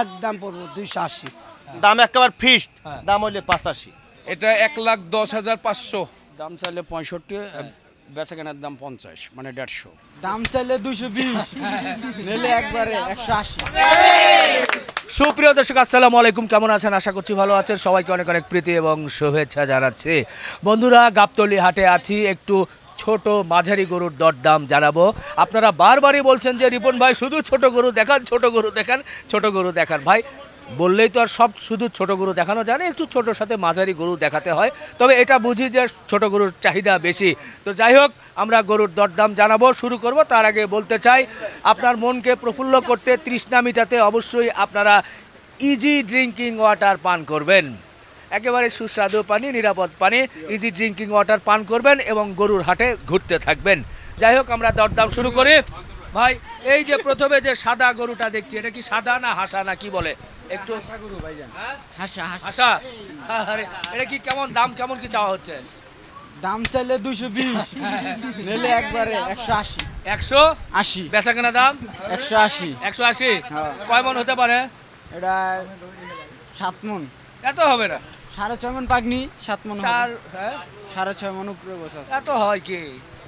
একদম পড়বো 280। দাম একেবারে ফিক্সড, দাম হইলে 85। এটা 1,10,500। দাম চাইলে 65, বেচা কেনার দাম 50, মানে 150। দাম চাইলে 220, নিলে একবারে 180। সুপ্রিয় দর্শক আসসালামু আলাইকুম, কেমন আছেন? আশা করছি ভালো আছেন। সবাইকে অনেক অনেক প্রীতি এবং শুভেচ্ছা জানাচ্ছি। বন্ধুরা, গাবতলী হাটে আছি, একটু ছোট মাঝারি গরুর দরদাম জানাবো। আপনারা বারবারই বলছেন যে রিপন ভাই শুধু ছোট গরু দেখান, ছোট গরু দেখান, ছোট গরু দেখান। ভাই বললেই তো আর সব শুধু ছোট গরু দেখানো যায় না, একটু ছোটোর সাথে মাঝারি গরু দেখাতে হয়। তবে এটা বুঝি যে ছোট গরুর চাহিদা বেশি। তো যাই হোক, আমরা গরুর দরদাম জানাবো, শুরু করব। তার আগে বলতে চাই, আপনার মনকে প্রফুল্ল করতে, তৃষ্ণা মিটাতে অবশ্যই আপনারা ইজি ড্রিঙ্কিং ওয়াটার পান করবেন। একেবারে সুস্বাদু পানি, নিরাপদ পানি, ইজি ড্রিঙ্কিং ওয়াটার পান করবেন এবং গরুর হাটে ঘুরতে থাকবেন। যাই হোক, আমরা দরদাম শুরু করি। ভাই, এই যে প্রথমে যে সাদা গরুটা দেখছি, এটা কি সাদা না হাসা না কি বলে? একটু গরু ভাইজান, হাসা হাসা। আরে এটা কি কেমন দাম, কেমন কি চাওয়া হচ্ছে? দাম চাইলে 220, নিলে একবারে 180। 180 বেচা কেনা দাম 180। 180। কয় মন হতে পারে এটা 7 মন। এত হবে না, 6.5 মন পাগনি, 7 মন। 6.5 মন উপরে বসে আছে। এত হয় কি?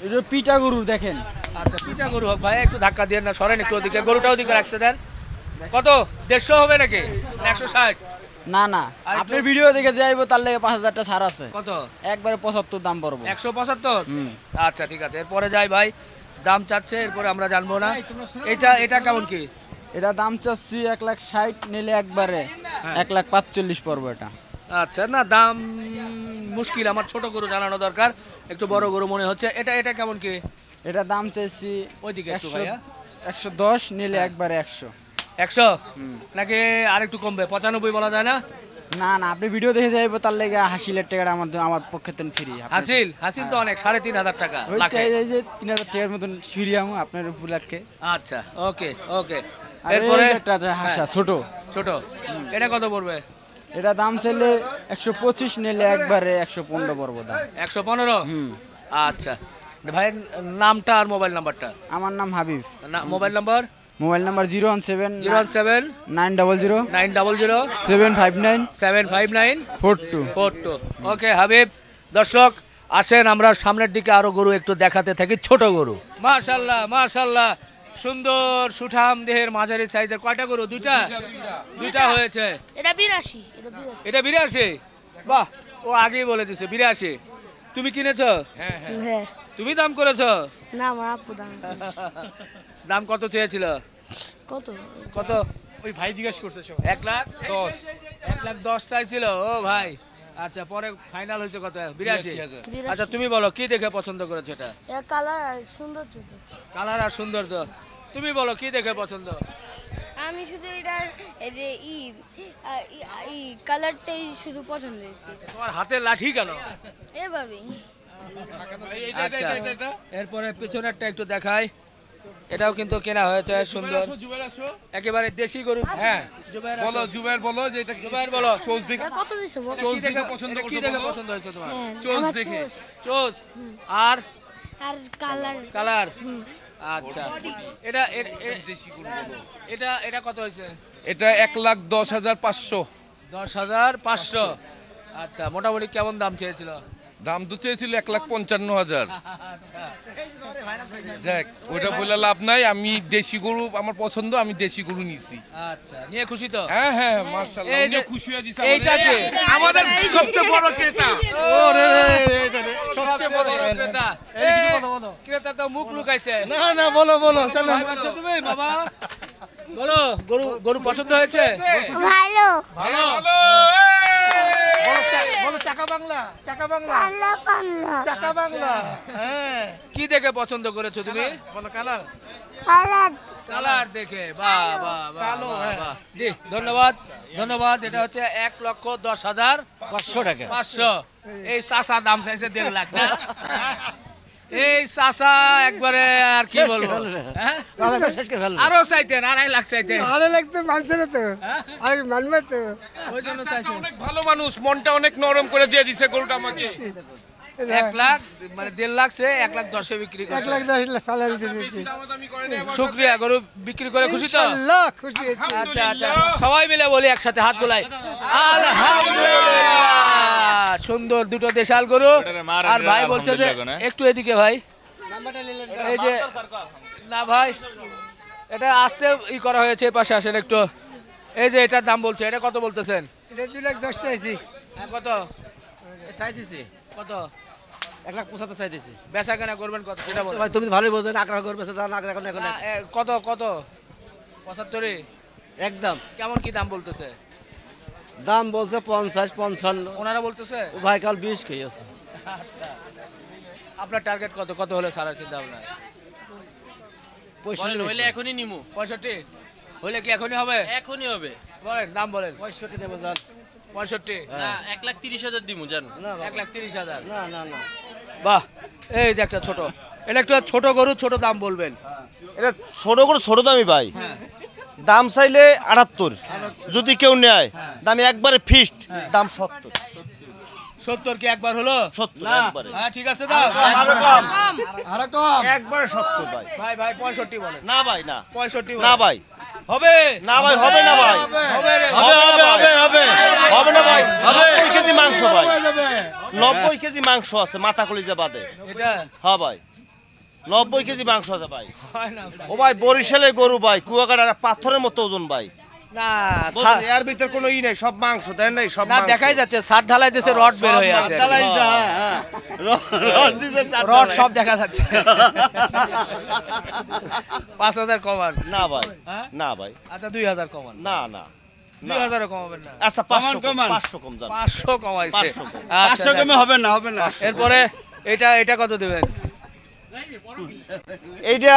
এটা পিটা গরু দেখেন। আচ্ছা, পিঠা গরু হোক ভাই, একটু ধাক্কা দিয়ে না, সরেন একটু ওদিকে, গরুটাও ওদিকে রাখতে দেন। কত 150 হবে নাকি 160? না না, আপনার ভিডিও দেখে যাইবো, তার লাগে 5000 টাকা ছাড় আছে। কত? একবারে 75 দাম পড়বো। 175? আচ্ছা ঠিক আছে, এরপরে যাই ভাই, দাম চাচ্ছে, এরপরে আমরা জানবো না। এটা কেমন কি? এটা দাম চাচ্ছি 1,60,000, নিলে একবারে 1,45,000 পড়বো এটা। আচ্ছা, না দাম মুশকিল, আমার ছোট গরু জানানো দরকার, একটু বড় গরু মনে হচ্ছে। এটা কেমন কি? এটা দাম চাইছি ওইদিকে একটু ভাইয়া। 110, নিলে একবারে 100। 100 নাকি আর একটু কমবে? 95 বলা যায় না? না না, আপনি ভিডিও দেখে যাইবো, তার লাগে হাসিলের টাকাটা আমার পক্ষে তো ফ্রি। হাসিল তো অনেক, 3,500 টাকা লাখে। এই যে 3,000 টাকার মতন ফ্রি আমু আপনার উপলক্ষে। আচ্ছা, ওকে। এরপরে একটা আছে হাসা, ছোট। এটা কত পড়বে? এটা দাম চাইলে 125, নিলে একবারে 115 পড়বো দাম। 115? আচ্ছা ভাই, নামটা আর মোবাইল নাম্বারটা? আমার নাম Habib. Mobile number? Mobile number 017 900 759 42। ওকে হাবিব। দর্শক আসেন, আমরা সামনের দিকে আরো গরু একটু দেখাতে থাকি, ছোট গরু। মাশাআল্লাহ, সুন্দর সুঠাম দেহের মাঝারি সাইজের। কয়টা গরু? দুইটা হয়েছে। এটা 82। এটা 82? বাহ, ও আগেই বলে দিছে 82। তুমি কিনেছো? হ্যাঁ। তুমি দাম করেছো? না, আমার আপু দাম। দাম কত চেয়েছিল? কত? ওই ভাই জিজ্ঞেস করছে সব। 1,10,000। 1,10,000 চাইছিল। ও ভাই, আচ্ছা, পরে ফাইনাল হয়েছে কত? 82। আচ্ছা, তুমি বলো কি দেখে পছন্দ করেছো? এটা কালার আর সৌন্দর্য। কালার আর সৌন্দর্য। তুমি বলো কি দেখে পছন্দ? আমি শুধু এটার এই যে কালারটাই শুধু পছন্দ হয়েছে। তোমার হাতে লাঠি কেন? এভাবেই। আচ্ছা, এরপরে পিছনেরটা একটু দেখাই। এটাও কিন্তু কেনা হয়েছে, সুন্দর একেবারে দেশি গরু। হ্যাঁ বলো জুবাইর, বলো যে এটা জুবাইর বলো। চোজ দেখে কত দিছে? চোজ দেখে পছন্দ কি করছো? দেখে পছন্দ হয়েছে তোমার? চোজ দেখে। চোজ আর কালার। আচ্ছা, এটা কত হয়েছে? এটা 1,10,500। 10,500। আচ্ছা, মোটামুটি কেমন দাম চেয়েছিল? দাম তো চেয়েছিল 1,55,000। যাক, ওইটা বলে লাভ নাই, আমি দেশি গরু আমার পছন্দ, আমি দেশি গরু নিছি। আচ্ছা, নিয়ে খুশি তো? হ্যাঁ মাশাআল্লাহ, উনি খুশি হয়ে দিছে। এইটা কে? আমাদের সবচেয়ে বড় ক্রেতা। সবচেয়ে বড় ক্রেতা। ক্রেতা তো মুখ লুকাইছে। না, বলো চলো। তুমি বাবা বলো, গরু পছন্দ হয়েছে? ভালো। বলো চাকা বাংলা। হ্যাঁ, কি দেখে পছন্দ করেছো তুমি? বলো কালার। কালার দেখে। বাহ। জি, ধন্যবাদ। এটা হচ্ছে 1,10,500 টাকা। 500। এই চাচা দাম চাইছে 1.5 লাখ না? এই চাচা একবারে আর কি বলবো, আরো চাইতেন 2.5 লাখ চাইতেন। 2.5 লাখ তো মানছে না তো, আর মানবে তো। ওই জন্য চাইছেন। অনেক ভালো মানুষ, মনটা অনেক নরম করে দিয়ে দিছে গরুটা আমাকে। 1 লাখ মানে 1.5 লাখ সে 1 লাখ 10 এ বিক্রি করে 1,10,000 ফালাল দিয়েছি শুকরিয়া গরু বিক্রি করে খুশি তো আল্লাহ খুশি হয়েছি আচ্ছা আচ্ছা সবাই মিলে বলি একসাথে হাত গোলাই আলহামদুলিল্লাহ সুন্দর দুটো দেশাল গরু আর ভাই বলছে যে একটু এদিকে ভাই এই যে না ভাই এটা আস্তে ই করা হয়েছে পাশে আসেন একটু এই যে এটার দাম বলছে এটা কত বলতেছেন এটা 2,10,000 চাইছি হ্যাঁ, কত চাইতেছি কত 1,75,000 চাইতেছি বেচা কেনা করবেন কত সেটা বলো ভাই তুমি ভালোই বোঝেন আগ্রহ করবে না এখন এখন না, কত কত 75 একদম কেমন কি দাম বলতেছে দাম বলছে 50-55 ওনারা বলতেছে ও ভাই কাল 20 খেয়েছে আচ্ছা আপনার টার্গেট কত কত হলে ছাড়ার চিন্তা ভাবনা 65 হইলে এখনই নিমু 65 হলে কি এখনই হবে এখনই হবে বলেন দাম বলেন 65 নেব জান 65 না 1,30,000 দিমু জান না 1,30,000 না না না বাহ এই যে একটা ছোট এটা একটা ছোট গরু ছোট দাম বলবেন এটা ছোট করে ছোট দামি ভাই হ্যাঁ দাম চাইলে 78 যদি কেউ নেয় দাম একবারে ফিক্সড দাম 70 70 কি একবার হলো 70 একবারে হ্যাঁ ঠিক আছে দাও আরো কম আরো কম একবারে 70 ভাই ভাই ভাই 65 বলেন না ভাই না 65 না ভাই হবে না ভাই হবে না ভাই হবে রে হবে হবে হবে হবে না ভাই 90 কেজি মাংস ভাই 90 কেজি মাংস আছে মাথা কলিজা বাদে এটা হ্যাঁ ভাই 90 কেজি মাংস আছে ভাই হয় না ও ভাই বরিশালের গরু ভাই কুয়াকাটা পাথরের মতো ওজন ভাই না বুঝলেন, এর ভিতর কোনো ই নাই সব মাংস দেন নাই সব না মাংস দেখাই যাচ্ছে সাত ঢালাই দিছে রড বের হয়ে আছে রড সব দেখা যাচ্ছে 5,000 কমান না ভাই হ্যাঁ? না ভাই আচ্ছা 2,000 কমান না না 2,000 কমাবেন না আচ্ছা 500 কম জান 500 কমাইছে 500 কম। আচ্ছা, কমে হবে না হবে না এরপরে এটা কত দিবেন এইটা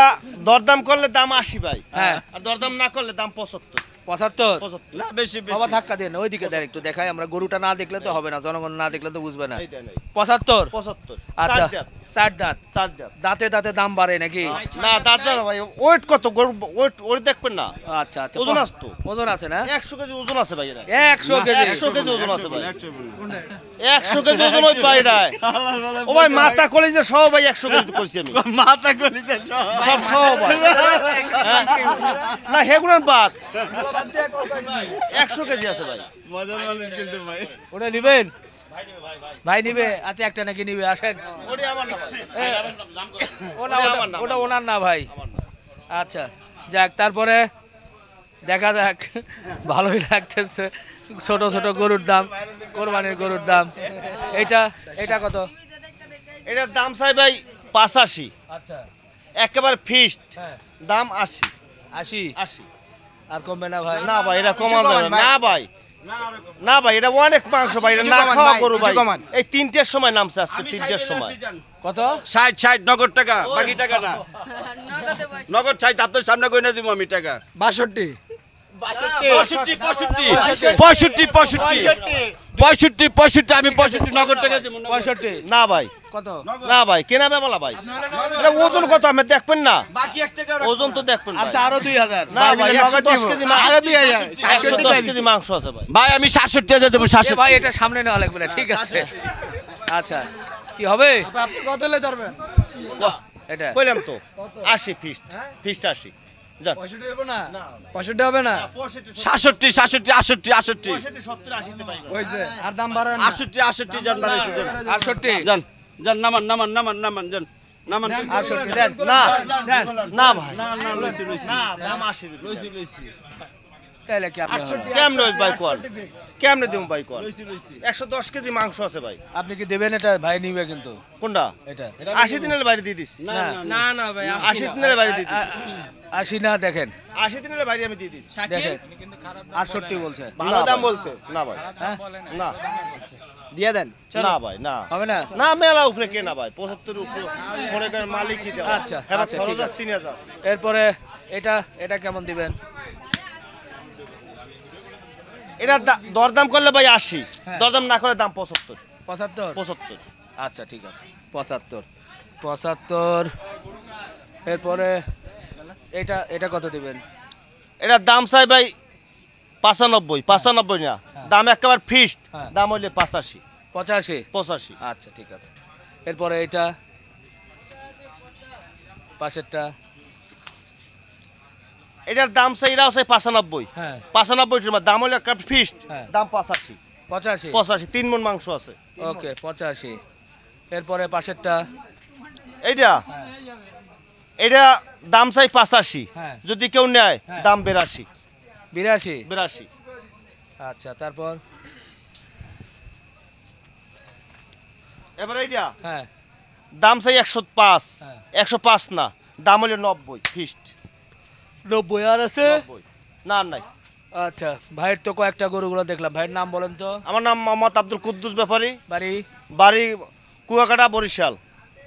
দরদাম করলে দাম 80 ভাই হ্যাঁ। আর দরদাম না করলে দাম 75 75 75 না বেশি বাবা ধাক্কা দেন ওইদিকে দেন একটু দেখাই আমরা গরুটা না দেখলে তো হবে না জনগণ না দেখলে তো বুঝবে না এই দেন এই 75 75 আচ্ছা চার দাঁত, 60 দাঁত চার দাঁত। দাঁতে দাঁতে দাম বাড়ে নাকি না দাদা ভাই ওয়েট কত গরু ওয়েট দেখবেন না আচ্ছা আচ্ছা ওজন আছে তো। ওজন আছে না 100 কেজি ওজন আছে ভাই এটা 100 কেজি 100 কেজি ওজন আছে ভাই 100 কেজি ওজন ওই ভাই এটা ও ভাই মাথা কলিজা সব ভাই 100 কেজি করছি আমি মাথা গলিতে সব সব ভাই হ্যাঁ। না হেগুনার বাদ 100 কেজি আছে ভাই মজার মানুষ কিন্তু ভাই ওটা নিবেন ভাই নিবে আচ্ছা একটা নাকি নিবে আসেন ওটা আমার না ভাই ওটা ওটা আমার না, ওটা ওনার না ভাই আচ্ছা যাক তারপরে দেখা যাক ভালোই লাগতেছে ছোট ছোট গরুর দাম কোরবানির গরুর দাম এটা কত এটার দাম চাই ভাই 85 আচ্ছা একেবারে ফিক্সড হ্যাঁ দাম 80 80 আর কমবে না ভাই না ভাই এটা কমা যাবে না। না ভাই না ভাই এটা অনেক মাংস ভাই এটা না খাওয়া গরু ভাই এই 3টের সময় নামছে আজকে 3টের সময় কত 60 নগদ টাকা বাকি টাকা না নগদ 60 আপনার সামনে কইনা দিব আমি টাকা 62 65 আমি 65 নগদ টাকা দিব 65 না ভাই কত না ভাই কেনা বেমালা ভাই এটা ওজন কত আপনি দেখবেন না বাকি 1 টাকা ওজন তো দেখবেন ভাই। আচ্ছা আরো 2,000 না ভাই 110 কেজি মাংস 110 কেজি মাংস আছে ভাই ভাই আমি 66 দেব এ ভাই এটা সামনে নেওয়া লাগবে না ঠিক আছে আচ্ছা কি হবে কত হলে চড়বে এটা কইলাম তো 80 ফিক্সড ফিক্সড 80 যান 65 হবে না 65 হবে না 66 68 68 65 70 80 তে পাইবেন হইছে আর দাম বাড়ান 68 জান বাড়াইছে জান 68 জান জান নামান জান নামান 68 দেন না দেন না ভাই না লইছি না দাম 80 লইছি তাহলে কি আপনি কেমনে ওই ভাই কোয়াল কেমনে দেব ভাই কোয়াল 110 কেজি মাংস আছে ভাই আপনি কি দেবেন এটা ভাই নিবে কিন্তু কোনটা এটা 80 দিনের বাইরে দিয়ে দিস না না ভাই 80 দিনের বাইরে দিয়ে দিস 80 না দেখেন 80 দিনের বাইরে আমি দিয়ে দিস দেখেন 68 বলছে ভালো দাম বলছে না ভাই হ্যাঁ না দিয়ে দেন না ভাই না হবে না না মেলা উপরে কে না ভাই 75 উপরে মনে করেন মালিকই দেওয়া আচ্ছা, হ্যাঁ আচ্ছা, খরচ ঠিক আছে 3000 এরপরে এটা কেমন দিবেন এটা দরদাম করলে ভাই 80 হ্যাঁ। দরদাম না করলে দাম 75 75 75 আচ্ছা ঠিক আছে 75 এরপরে এটা কত দিবেন এটা দাম চাই ভাই 95 না দাম একেবারে ফিক্সড হ্যাঁ। দাম হইলে 85 85 85 আচ্ছা ঠিক আছে এরপরে এটা পাশেরটা এটার দাম চাইরা আছে 95। হ্যাঁ 95 দাম হলো একটা ফিক্সড, হ্যাঁ। দাম 85। 85 85 3 মণ মাংস আছে। ওকে 85। এরপরে পাশেরটা এইটা এটা দাম চাই 85, হ্যাঁ। যদি কেউ নেয় হ্যাঁ। দাম 82। 82। আচ্ছা তারপর এবার এইটা হ্যাঁ দাম চাই 105, হ্যাঁ। 105 না, দাম হলো 90 ফিক্সড। 90 আর আছে 90 না আর নাই। আচ্ছা ভাইয়ের তো কয়েকটা গরুগুলো দেখলাম, ভাইয়ের নাম বলেন তো। আমার নাম মোহাম্মদ আব্দুল কুদ্দুস ব্যাপারী, বাড়ি বাড়ি কুয়াকাটা, বরিশাল।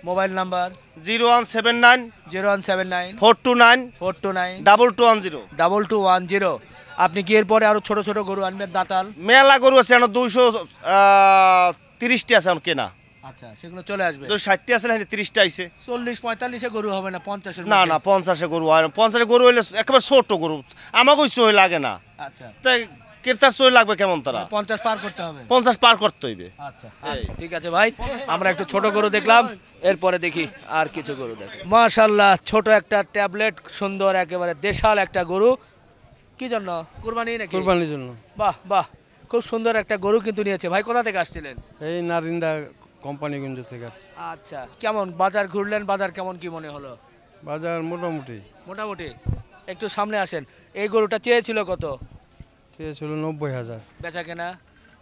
Mobile number 0179 0179 429 429 2210। 2210। আপনি কি এরপরে আরো ছোট ছোট গরু আনবেন দাঁতাল? মেলা গরু আছে, 230টি আছে আমার কেনা। আচ্ছা সেগুলো চলে আসবে। 260টি আছে না, 30টা আইছে। 40-45 গরু হবে না, 50 না না 50 গরু হয় না। 50 গরু হইলে একেবারে ছোট গরু, আমাকে সই লাগে না। আচ্ছা তাই ক্রেতার সই লাগবে কেমন তারা? 50 পার করতে হবে। 50 পার করতে হইবে। আচ্ছা আচ্ছা ঠিক আছে ভাই, আমরা একটু ছোট গরু দেখলাম, এরপরে দেখি আর কিছু গরু দেখি। মাশাআল্লাহ ছোট একটা ট্যাবলেট, সুন্দর একেবারে দেশাল একটা গরু। কি জন্য? কুরবানি নাকি? কুরবানির জন্য। বাহ বাহ, খুব সুন্দর একটা গরু কিন্তু নিয়েছে। ভাই কোথা থেকে আসছিলেন? এই নারিন্দা কোম্পানিগঞ্জ থেকে আসছে। আচ্ছা কেমন বাজার ঘুরলেন, বাজার কেমন কি মনে হলো? বাজার মোটামুটি মোটামুটি। একটু সামনে আসেন। এই গরুটা চেয়েছিল কত? চেয়েছিল 90,000, বেচা কেনা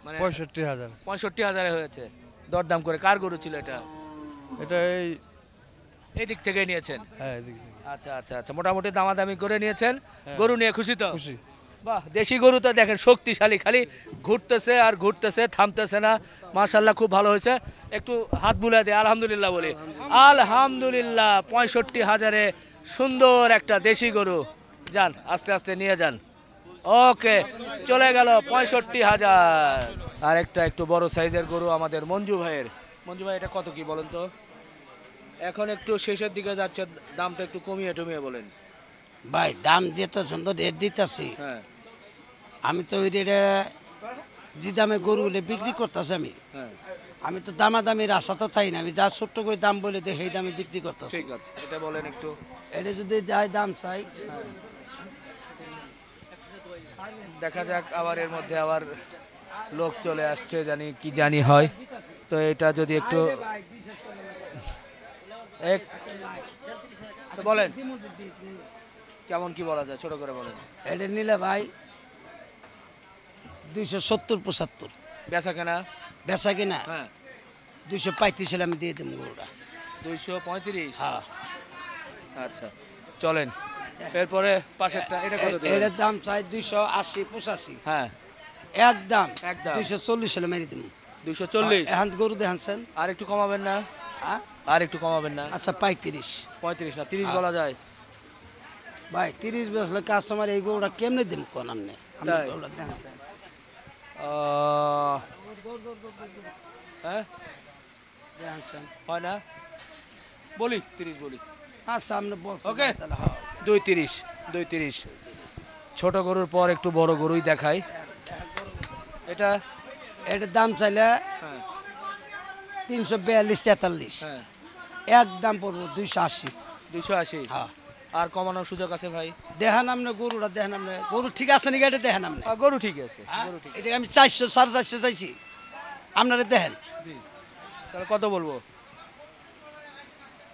মানে 65,000। 65,000 হয়েছে। দরদাম করে। কার গরু ছিল এটা? এটা এই দিক থেকে নিয়েছেন? হ্যাঁ এদিক থেকে। আচ্ছা আচ্ছা আচ্ছা, মোটামুটি দামাদামি করে নিয়েছেন। গরু নিয়ে খুশি তো? খুশি। বাহ, দেশি গরু তো দেখেন শক্তিশালী, খালি ঘুরতেছে আর ঘুরতেছে, থামতেছে না। মাশাআল্লাহ খুব ভালো হয়েছে। একটু হাত বুলিয়ে দিয়ে আলহামদুলিল্লাহ বলি। আলহামদুলিল্লাহ, 65,000-এ সুন্দর একটা দেশি গরু। যান আস্তে আস্তে নিয়ে যান। ওকে চলে গেল 65,000। আর একটা একটু বড় সাইজের গরু আমাদের মঞ্জু ভাইয়ের। মঞ্জু ভাই এটা কত কি বলেন তো? এখন একটু শেষের দিকে যাচ্ছে, দামটা একটু কমিয়ে টমিয়ে বলেন। ভাই দাম যেত সুন্দর রেট দিতেছি, হ্যাঁ আমি তো ওই রেটে যে দামে গরুগুলো বিক্রি করতেছি হ্যাঁ আমি তো দামাদামির আশা তো তাই না, আমি যা ছোট্ট করে দাম বলে দেখে এই দামে বিক্রি করতেছি। ঠিক আছে, এটা বলেন একটু। এটা যদি যাই দাম চাই, দেখা যাক, আবার এর মধ্যে আবার লোক চলে আসছে, জানি কি জানি হয়। তো এটা যদি একটু তো বলেন কেমন কি বলা যায়, ছোট করে বলেন। এটা নিলে ভাই 270-75। বেচা কেনা? বেচা কিনা হ্যাঁ 235 হলে আমি দিয়ে দেবো গরুটা। 235? হ্যাঁ আচ্ছা চলেন। এরপরে পাশেরটা এটা কত দিবেন? এটার দাম চাই 280-85। হ্যাঁ একদম একদম 240 হলে মেরে দেবো। 240? এখন গরু দেখাচ্ছেন, আর একটু কমাবেন না? হ্যাঁ আর একটু কমাবেন না? আচ্ছা 35। 35 না 30 বলা যায়? ভাই 30 বছর কাস্টমার এই গরুটা কেমনে দিন কোন আপনি? তাই? গরুটা দেখাচ্ছেন হ্যাঁ দেখাচ্ছেন হয় না, বলি 30 বলি। আচ্ছা আপনি বলছেন ওকে তাহলে হ্যাঁ। 230। ছোট গরুর পর একটু বড় গরুই দেখাই। এটা এটার দাম চাইলে হ্যাঁ 342-43। হ্যাঁ একদম পড়বো 280। 280? হ্যাঁ আর কমানোর সুযোগ আছে ভাই? দেখান আপনি গরুটা, দেখান আপনি গরু ঠিক আছে নাকি এটা দেখান আপনি। গরু ঠিক আছে, হ্যাঁ? গরু ঠিক আছে। এটা আমি 400-450 চাইছি, আপনারা দেখেন। তাহলে কত বলবো?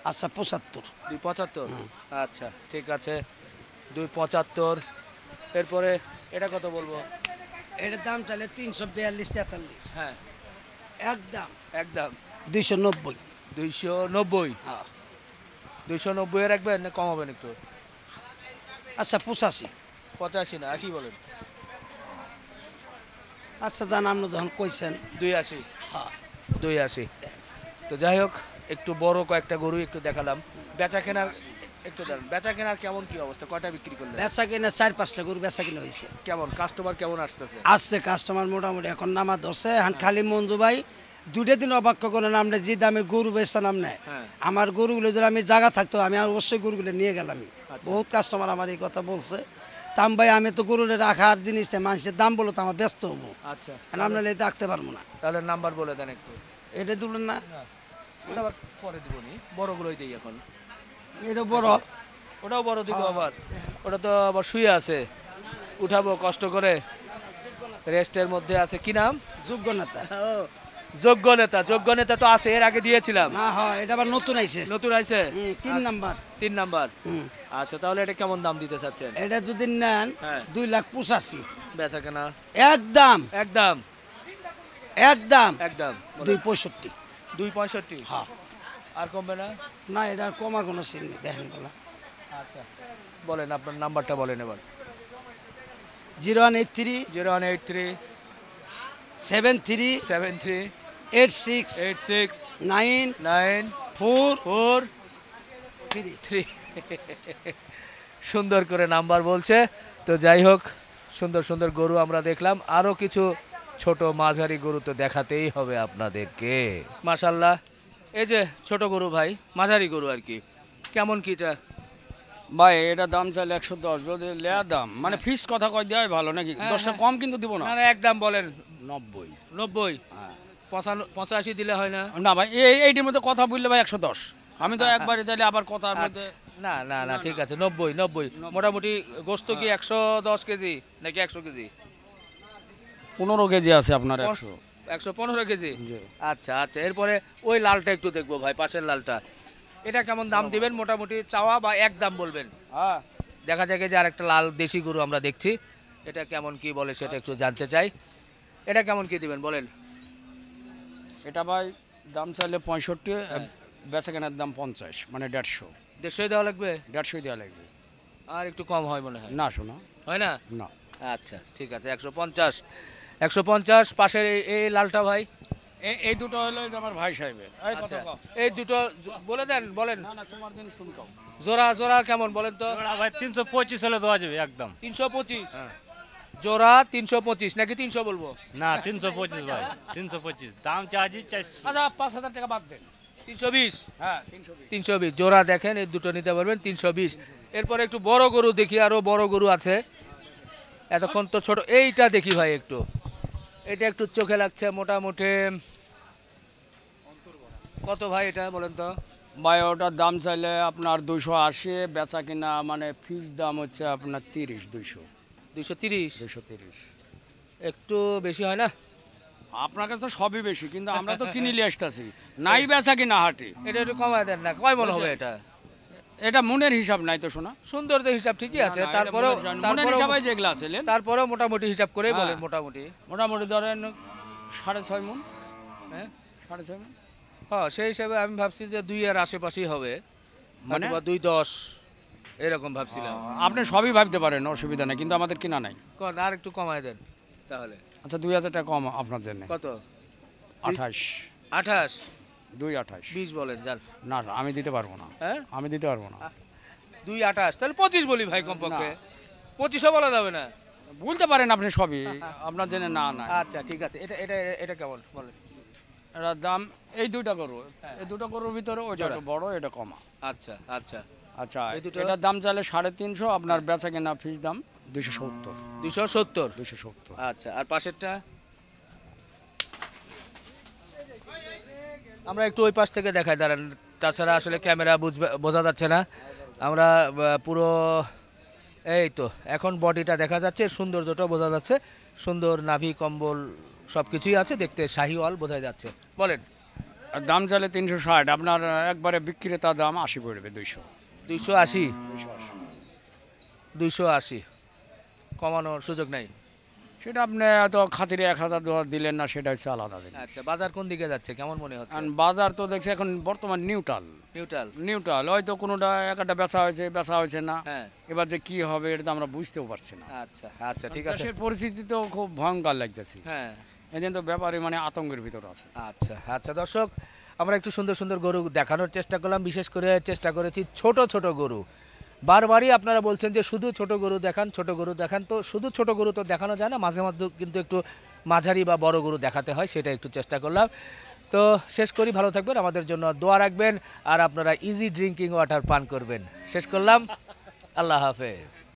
আচ্ছা 75। 275? আচ্ছা ঠিক আছে 275। এরপরে এটা কত বলবো? এটার দাম চাইলে 342-43। হ্যাঁ একদম একদম 290। 290? হ্যাঁ 290 রাখবেন না কমাবেন একটু? আচ্ছা 85। 85 না 80 বলেন। আচ্ছা জান আপনি যখন কইছেন 280? হ্যাঁ 280। তো যাই হোক, একটু বড় কয়েকটা গরু একটু দেখালাম। বেচা কেনার একটু দেন, বেচা কেনার কেমন কি অবস্থা, কয়টা বিক্রি করলেন? বেচা কিনা 4-5টা গরু বেচা কিনা হয়েছে। কেমন কাস্টমার কেমন আসতেছে? আসছে কাস্টমার মোটামুটি এখন নামা ধরছে। এখন খালি মঞ্জু ভাই 2 দিন অবাক্য করেন, আপনি যে দামে গরু বেচছেন আপনি, হ্যাঁ। আমার গরুগুলো যদি আমি জায়গা থাকতো আমি অবশ্যই গরুগুলো নিয়ে গেলাম। বহুত কাস্টমার আমার এই কথা বলছে। তাম ভাই আমি তো গরুরে রাখার জিনিসটা মানুষের দাম বলো তো আমার ব্যস্ত হবো, আচ্ছা আপনার এই রাখতে পারবো না। তাহলে নাম্বার বলে দেন একটু। এটা তুলেন না ওটা আবার পরে দিব নি, বড়গুলোই দিই এখন। এটা বড়। ওটাও বড় দিব আবার, ওটা তো আবার শুয়ে আছে, উঠাবো কষ্ট করে, রেস্টের মধ্যে আছে। কি নাম? যোগ্য নেতা। যোগ্য নেতা। যোগ্য নেতা তো আছে, এর আগে দিয়েছিলাম। না হয় এটা আবার নতুন আইছে। নতুন আইছে 3 নাম্বার। 3 নাম্বার। আচ্ছা, তাহলে এটা কেমন দাম দিতে চাচ্ছেন? এটা যদি নেন হ্যাঁ। 2,85,000 বেচা কেনা একদম একদম একদম একদম 265। 265? হ্যাঁ। আর কমবে না? না এটা কমার কোনো সিন নেই, দেখেন বলা। আচ্ছা, বলেন আপনার নাম্বারটা বলেন এবার। 0183 0183 73 73 86 86 9 4 4 3। 3। সুন্দর করে নাম্বার বলছে। তো যাই হোক, সুন্দর সুন্দর গরু আমরা দেখলাম, আরো কিছু ছোট মাঝারি গরু তো দেখাতেই হবে আপনাদেরকে। মাশাল্লাহ, এই যে ছোট গরু ভাই, মাঝারি গরু আর কি, কেমন কিটা? ভাই এটা দাম চাইলে 110, যদি লেয়ার দাম মানে ফিক্স কথা কই দেওয়াই ভালো নাকি? 10 টাকা কম কিন্তু দিব না। না একদম বলেন। 90। 90? 85 দিলে হয় না? না ভাই এইটির মধ্যে কথা বললে ভাই 110। আমি তো একবারই তাইলে আবার কথার মধ্যে না না না, ঠিক আছে 90। মোটামুটি গোস্ত কি 110 কেজি নাকি 100 কেজি? 15 কেজি আছে আপনার 100। 115 কেজি? আচ্ছা আচ্ছা, এরপরে ওই লালটা একটু দেখবো ভাই, পাশের লালটা, এটা কেমন দাম দিবেন মোটামুটি চাওয়া, বা এক দাম বলবেন? হ্যাঁ, দেখা যাক যে আরেকটা লাল দেশি গরু আমরা দেখছি, এটা কেমন কি বলে সেটা একটু জানতে চাই। এটা কেমন কি দিবেন বলেন? এটা ভাই দাম চাইলে 65, বেচা কেনার দাম 50, মানে 150। 150 দেওয়া লাগবে? 150 দেওয়া লাগবে। আর একটু কম হয় মনে হয়? না শোনা হয় না? না। আচ্ছা ঠিক আছে, 150। পাশের এই লালটা ভাই? এই দুটো হলো আমার ভাই সাহেবের। আচ্ছা, এই দুটো বলে দেন, বলেন। না না, তোমার জিনিস তুমি কও। জোড়া জোড়া কেমন বলেন তো? ভাই 325 হলে দেওয়া যাবে একদম। 325? জোড়া 325 নাকি 300 বলবো? না 325 ভাই, 325 দাম চার্জি 400। আচ্ছা 5,000 টাকা বাদ দেন। 320? হ্যাঁ 320। 320 জোড়া দেখেন, এই দুটো নিতে পারবেন 320। এরপরে একটু বড় গরু দেখি, আরো বড় গরু আছে। এতক্ষণ তো ছোট, এইটা দেখি ভাই একটু, এটা একটু চোখে লাগছে মোটামুটি। কত ভাই এটা বলেন তো? ভাই ওটার দাম চাইলে আপনার 280, বেচা কিনা মানে ফিক্স দাম হচ্ছে আপনার 30। 230? 230। একটু বেশি হয় না? আপনার কাছে সবই বেশি, কিন্তু আমরা তো কিনে নিয়ে আসতেছি, নাই বেচা কিনা হাটে। এটা একটু কমায় দেন না, কয় মনে হবে এটা? এটা মনের হিসাব নাই তো শোনা। সুন্দর তো হিসাব ঠিকই আছে, তারপরেও মনের হিসাবে যেগুলো আছে তারপরেও মোটামুটি হিসাব করে বলেন। মোটামুটি মোটামুটি ধরেন 6.5 মণ। হ্যাঁ 6.5 মণ। হ্যাঁ, সেই হিসাবে আমি ভাবছি যে 2 এর আশেপাশেই হবে, মানে 210 এরকম ভাবছিলাম। আপনি সবই ভাবতে পারেন, অসুবিধা নেই, কিন্তু আমাদের কিনা নাই। কোন আর একটু কমায় দেন তাহলে। আচ্ছা 2000 টাকা কম আপনার জন্য। কত? 28। 28? 228। 20 বলেন যান। না আমি দিতে পারবো না। হ্যাঁ আমি দিতে পারবো না। 228 তাহলে 25 বলি ভাই, কমপক্ষে 25ও বলা যাবে না? বলতে পারেন আপনি সবই, আপনার জন্য না না। আচ্ছা ঠিক আছে, এটা এটা এটা কেমন বলেন? এটার দাম এই দুইটা গরু, এই দুটো গরুর ভিতরে ওইটা একটু বড়, এটা কমা। আচ্ছা আচ্ছা আচ্ছা, এই দুটো এটার দাম চাইলে 350, আপনার বেচা কেনা ফিস দাম 270। 270? আচ্ছা, আর পাশেরটা? আমরা একটু ওই পাশ থেকে দেখাই, দাঁড়ান, তাছাড়া আসলে ক্যামেরা বোঝা যাচ্ছে না। আমরা পুরো এই তো এখন বডিটা দেখা যাচ্ছে, সৌন্দর্যটা বোঝা যাচ্ছে, সুন্দর নাভি কম্বল সব কিছুই আছে, দেখতে শাহিওয়াল বোঝা যাচ্ছে। বলেন। আর দাম চাইলে 360, আপনার একবারে বিক্রেতা দাম 80 পড়বে। 280? 280 কমানোর সুযোগ নাই? সেটা আপনি এত খাতিরে 1000 দিলেন না, সেটা হচ্ছে আলাদা দিন। আচ্ছা, বাজার কোন দিকে যাচ্ছে কেমন মনে হচ্ছে? বাজার তো দেখছি এখন বর্তমান নিউট্রাল, হয়তো কোনোটা একটা বেচা হয়েছে না। হ্যাঁ, এবার যে কি হবে এটা তো আমরা বুঝতেও পারছি না। আচ্ছা আচ্ছা ঠিক আছে। দেশের পরিস্থিতি তো খুব ভয়ঙ্কর লাগতেছে। হ্যাঁ, এদিন তো ব্যাপারে মানে আতঙ্কের ভিতর আছে। আচ্ছা আচ্ছা দর্শক, আমরা একটু সুন্দর সুন্দর গরু দেখানোর চেষ্টা করলাম, বিশেষ করে চেষ্টা করেছি ছোট ছোট গরু। বারবারই আপনারা বলছেন যে শুধু ছোট গরু দেখান, ছোট গরু দেখান, তো শুধু ছোট গরু তো দেখানো যায় না, মাঝে মধ্যে কিন্তু একটু মাঝারি বা বড় গরু দেখাতে হয়, সেটা একটু চেষ্টা করলাম। তো শেষ করি, ভালো থাকবেন, আমাদের জন্য দোয়া রাখবেন, আর আপনারা ইজি ড্রিঙ্কিং ওয়াটার পান করবেন। শেষ করলাম, আল্লাহ হাফেজ।